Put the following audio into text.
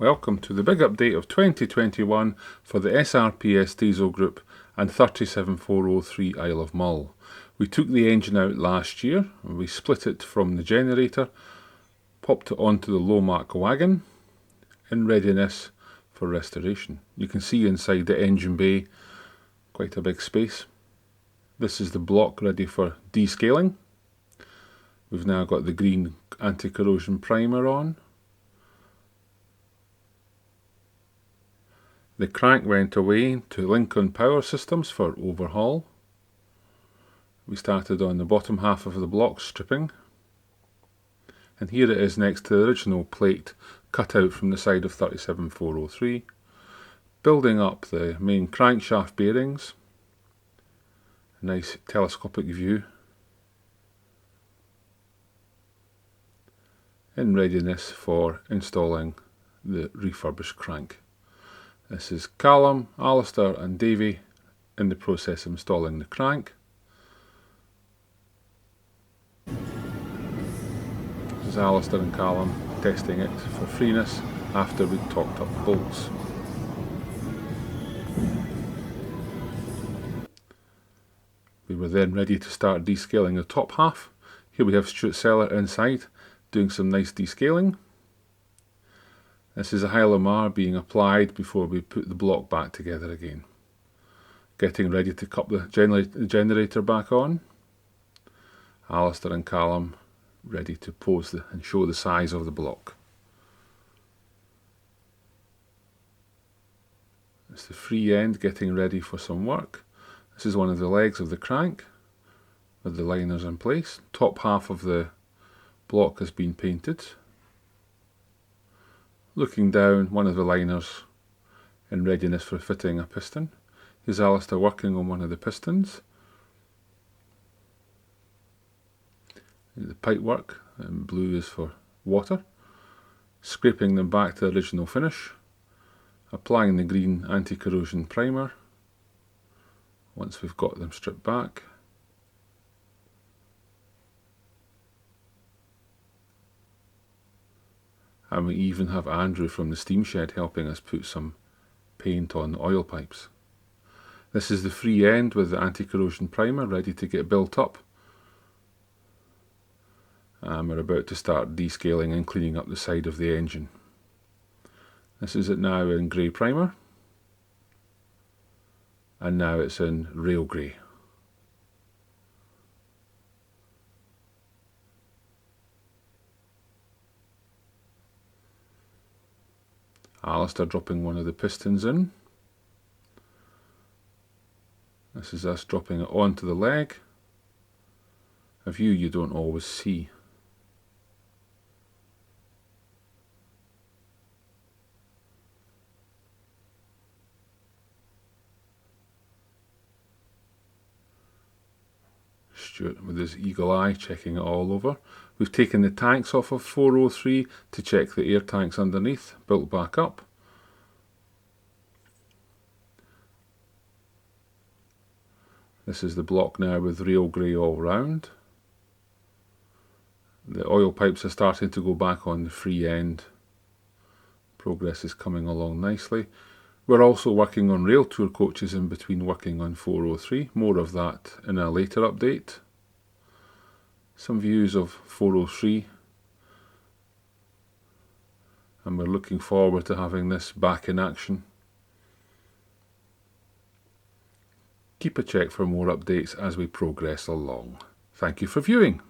Welcome to the big update of 2021 for the SRPS diesel group and 37403 Isle of Mull. We took the engine out last year and we split it from the generator, popped it onto the Lomac wagon in readiness for restoration. You can see inside the engine bay quite a big space. This is the block ready for descaling. We've now got the green anti-corrosion primer on. The crank went away to Lincoln Power Systems for overhaul. We started on the bottom half of the block stripping. And here it is next to the original plate cut out from the side of 37403. Building up the main crankshaft bearings. A nice telescopic view. In readiness for installing the refurbished crank. This is Callum, Alistair and Davy in the process of installing the crank. This is Alistair and Callum testing it for freeness after we torqued up the bolts. We were then ready to start descaling the top half. Here we have Stuart Seller inside doing some nice descaling. This is a Hylamar being applied before we put the block back together again. Getting ready to cup the generator back on. Alistair and Callum ready to pose and show the size of the block. It's the free end getting ready for some work. This is one of the legs of the crank with the liners in place. Top half of the block has been painted. Looking down, one of the liners in readiness for fitting a piston. Here's Alistair working on one of the pistons. The pipe work, and blue is for water. Scraping them back to the original finish. Applying the green anti-corrosion primer. Once we've got them stripped back. And we even have Andrew from the steam shed helping us put some paint on the oil pipes. This is the free end with the anti-corrosion primer ready to get built up. And we're about to start descaling and cleaning up the side of the engine. This is it now in grey primer. And now it's in rail grey. Alistair dropping one of the pistons in. This is us dropping it onto the leg. A view you don't always see. Stuart with his eagle eye checking it all over. We've taken the tanks off of 403 to check the air tanks underneath, built back up. This is the block now with rail grey all round. The oil pipes are starting to go back on the free end. Progress is coming along nicely. We're also working on rail tour coaches in between working on 403. More of that in a later update. Some views of 403. And we're looking forward to having this back in action. Keep a check for more updates as we progress along. Thank you for viewing.